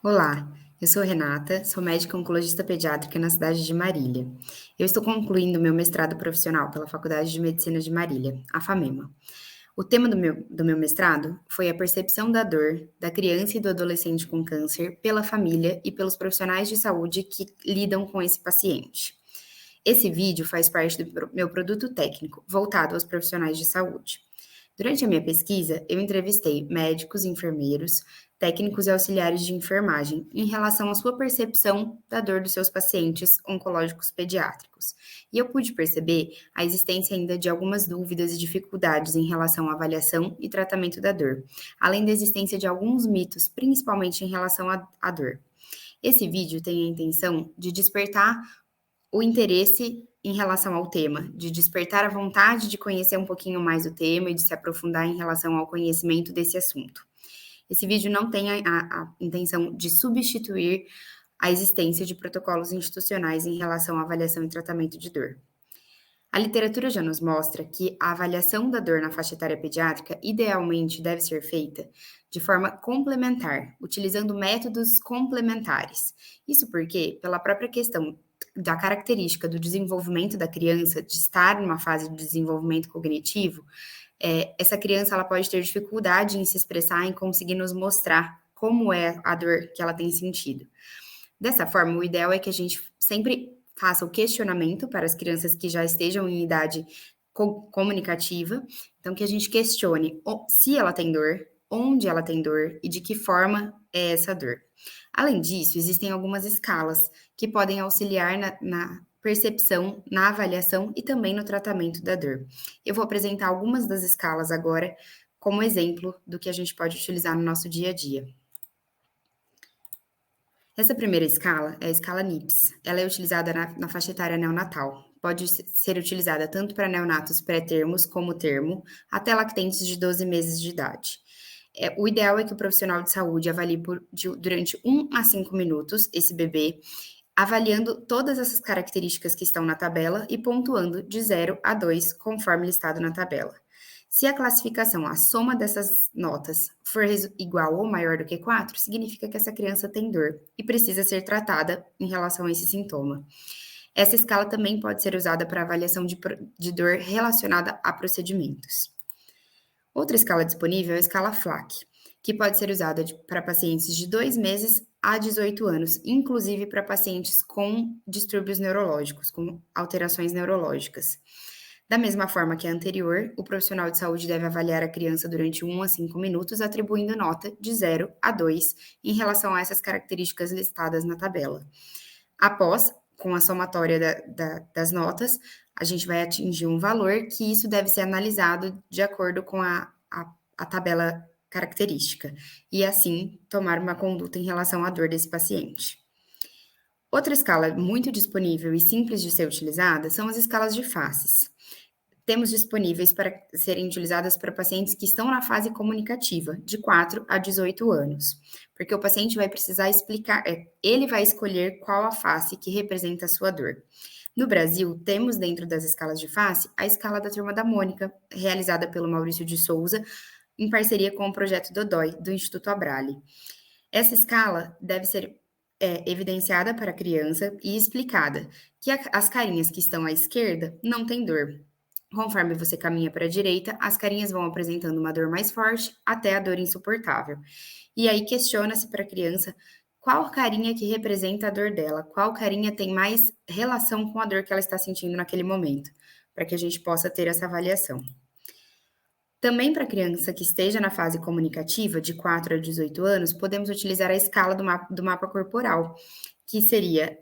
Olá, eu sou Renata, sou médica oncologista pediátrica na cidade de Marília. Eu estou concluindo meu mestrado profissional pela Faculdade de Medicina de Marília, a FAMEMA. O tema do meu mestrado foi a percepção da dor da criança e do adolescente com câncer pela família e pelos profissionais de saúde que lidam com esse paciente. Esse vídeo faz parte do meu produto técnico, voltado aos profissionais de saúde. Durante a minha pesquisa, eu entrevistei médicos, enfermeiros, técnicos e auxiliares de enfermagem em relação à sua percepção da dor dos seus pacientes oncológicos pediátricos. E eu pude perceber a existência ainda de algumas dúvidas e dificuldades em relação à avaliação e tratamento da dor, além da existência de alguns mitos, principalmente em relação à dor. Esse vídeo tem a intenção de despertar o interesse em relação ao tema, de despertar a vontade de conhecer um pouquinho mais o tema e de se aprofundar em relação ao conhecimento desse assunto. Esse vídeo não tem a intenção de substituir a existência de protocolos institucionais em relação à avaliação e tratamento de dor. A literatura já nos mostra que a avaliação da dor na faixa etária pediátrica idealmente deve ser feita de forma complementar, utilizando métodos complementares. Isso porque, pela própria questão da característica do desenvolvimento da criança, de estar numa fase de desenvolvimento cognitivo, essa criança ela pode ter dificuldade em se expressar, em conseguir nos mostrar como é a dor que ela tem sentido. Dessa forma, o ideal é que a gente sempre faça o questionamento para as crianças que já estejam em idade comunicativa, então que a gente questione se ela tem dor, onde ela tem dor e de que forma é essa dor. Além disso, existem algumas escalas que podem auxiliar na percepção, na avaliação e também no tratamento da dor. Eu vou apresentar algumas das escalas agora como exemplo do que a gente pode utilizar no nosso dia a dia. Essa primeira escala é a escala NIPS. Ela é utilizada na faixa etária neonatal. Pode ser utilizada tanto para neonatos pré-termos como termo, até lactentes de 12 meses de idade. O ideal é que o profissional de saúde avalie durante 1 a 5 minutos esse bebê, avaliando todas essas características que estão na tabela e pontuando de 0 a 2, conforme listado na tabela. Se a classificação, a soma dessas notas, for igual ou maior do que 4, significa que essa criança tem dor e precisa ser tratada em relação a esse sintoma. Essa escala também pode ser usada para avaliação de dor relacionada a procedimentos. Outra escala disponível é a escala FLAC, que pode ser usada para pacientes de 2 meses a 18 anos, inclusive para pacientes com distúrbios neurológicos, com alterações neurológicas. Da mesma forma que a anterior, o profissional de saúde deve avaliar a criança durante 1 a 5 minutos, atribuindo nota de 0 a 2 em relação a essas características listadas na tabela. Após, com a somatória das notas, a gente vai atingir um valor que isso deve ser analisado de acordo com a tabela característica, e assim tomar uma conduta em relação à dor desse paciente. Outra escala muito disponível e simples de ser utilizada são as escalas de faces. Temos disponíveis para serem utilizadas para pacientes que estão na fase comunicativa, de 4 a 18 anos, porque o paciente vai precisar explicar, ele vai escolher qual a face que representa a sua dor. No Brasil, temos dentro das escalas de face a escala da Turma da Mônica, realizada pelo Maurício de Souza, em parceria com o projeto Dodói, do Instituto Abrale. Essa escala deve ser evidenciada para a criança e explicada que as carinhas que estão à esquerda não têm dor. Conforme você caminha para a direita, as carinhas vão apresentando uma dor mais forte até a dor insuportável. E aí questiona-se para a criança qual carinha que representa a dor dela, qual carinha tem mais relação com a dor que ela está sentindo naquele momento, para que a gente possa ter essa avaliação. Também para a criança que esteja na fase comunicativa, de 4 a 18 anos, podemos utilizar a escala do mapa corporal, que seria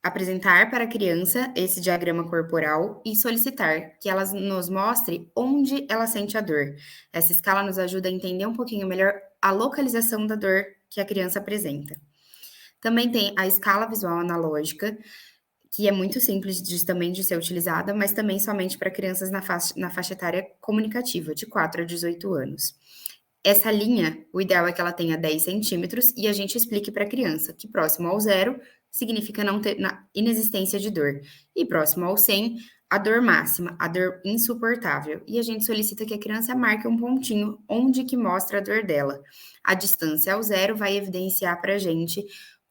apresentar para a criança esse diagrama corporal e solicitar que ela nos mostre onde ela sente a dor. Essa escala nos ajuda a entender um pouquinho melhor a localização da dor que a criança apresenta. Também tem a escala visual analógica, que é muito simples também de ser utilizada, mas também somente para crianças na faixa etária comunicativa, de 4 a 18 anos. Essa linha, o ideal é que ela tenha 10 centímetros e a gente explique para a criança que próximo ao 0 significa não ter inexistência de dor, e próximo ao 100 A dor máxima, a dor insuportável. E a gente solicita que a criança marque um pontinho onde que mostra a dor dela. A distância ao zero vai evidenciar para a gente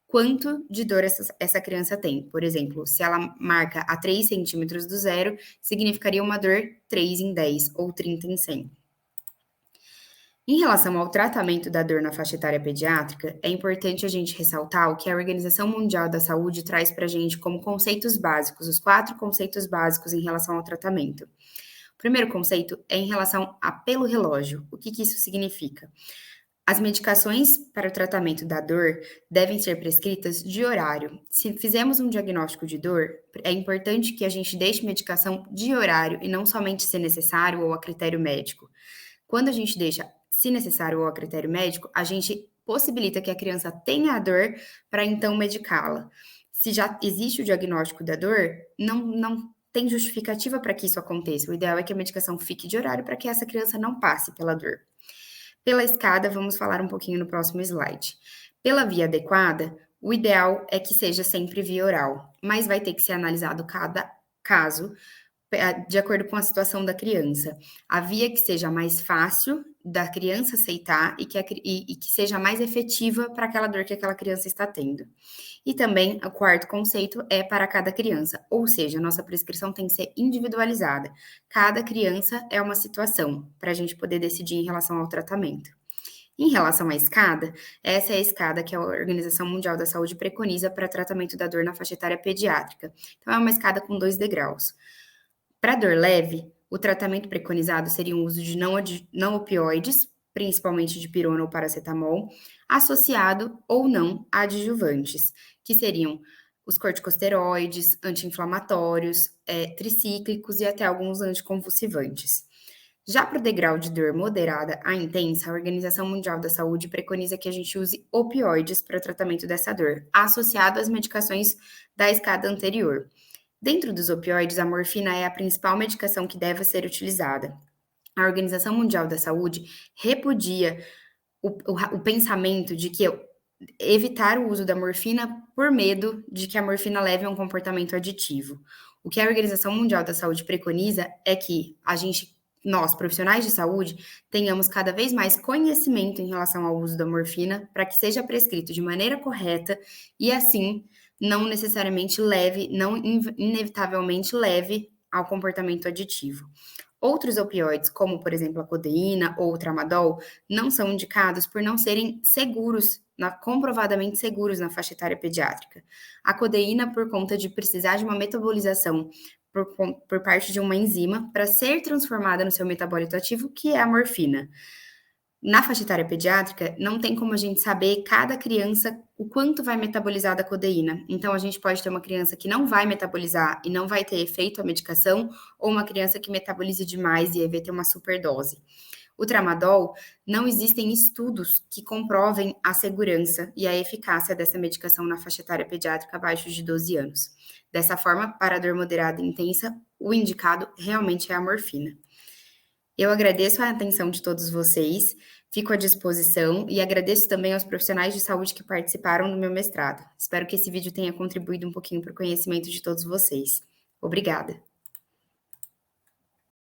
quanto de dor essa criança tem. Por exemplo, se ela marca a 3 centímetros do zero, significaria uma dor 3 em 10 ou 30 em 100. Em relação ao tratamento da dor na faixa etária pediátrica, é importante a gente ressaltar o que a Organização Mundial da Saúde traz para a gente como conceitos básicos, os 4 conceitos básicos em relação ao tratamento. O primeiro conceito é em relação a pelo relógio. O que isso significa? As medicações para o tratamento da dor devem ser prescritas de horário. Se fizermos um diagnóstico de dor, é importante que a gente deixe medicação de horário e não somente se necessário ou a critério médico. Quando a gente deixa se necessário ou a critério médico, a gente possibilita que a criança tenha a dor para então medicá-la. Se já existe o diagnóstico da dor, não tem justificativa para que isso aconteça. O ideal é que a medicação fique de horário para que essa criança não passe pela dor. Pela escada, vamos falar um pouquinho no próximo slide. Pela via adequada, o ideal é que seja sempre via oral, mas vai ter que ser analisado cada caso de acordo com a situação da criança. A via que seja mais fácil da criança aceitar e que seja mais efetiva para aquela dor que aquela criança está tendo. E também, o quarto conceito é para cada criança, ou seja, a nossa prescrição tem que ser individualizada. Cada criança é uma situação para a gente poder decidir em relação ao tratamento. Em relação à escada, essa é a escada que a Organização Mundial da Saúde preconiza para tratamento da dor na faixa etária pediátrica. Então, é uma escada com 2 degraus. Para dor leve, o tratamento preconizado seria o uso de não opioides, principalmente de pirona ou paracetamol, associado ou não a adjuvantes, que seriam os corticosteroides, anti-inflamatórios, tricíclicos e até alguns anticonvulsivantes. Já para o degrau de dor moderada a intensa, a Organização Mundial da Saúde preconiza que a gente use opioides para o tratamento dessa dor, associado às medicações da escada anterior. Dentro dos opioides, a morfina é a principal medicação que deve ser utilizada. A Organização Mundial da Saúde repudia o pensamento de que evitar o uso da morfina por medo de que a morfina leve a um comportamento aditivo. O que a Organização Mundial da Saúde preconiza é que nós, profissionais de saúde, tenhamos cada vez mais conhecimento em relação ao uso da morfina para que seja prescrito de maneira correta e assim não necessariamente leve, não inevitavelmente leve ao comportamento aditivo. Outros opioides, como por exemplo a codeína ou o tramadol, não são indicados por não serem seguros, comprovadamente seguros na faixa etária pediátrica. A codeína, por conta de precisar de uma metabolização por parte de uma enzima para ser transformada no seu metabólito ativo, que é a morfina. Na faixa etária pediátrica, não tem como a gente saber cada criança o quanto vai metabolizar da codeína. Então, a gente pode ter uma criança que não vai metabolizar e não vai ter efeito a medicação, ou uma criança que metabolize demais e aí vai ter uma superdose. O tramadol, não existem estudos que comprovem a segurança e a eficácia dessa medicação na faixa etária pediátrica abaixo de 12 anos. Dessa forma, para a dor moderada e intensa, o indicado realmente é a morfina. Eu agradeço a atenção de todos vocês, fico à disposição e agradeço também aos profissionais de saúde que participaram do meu mestrado. Espero que esse vídeo tenha contribuído um pouquinho para o conhecimento de todos vocês. Obrigada!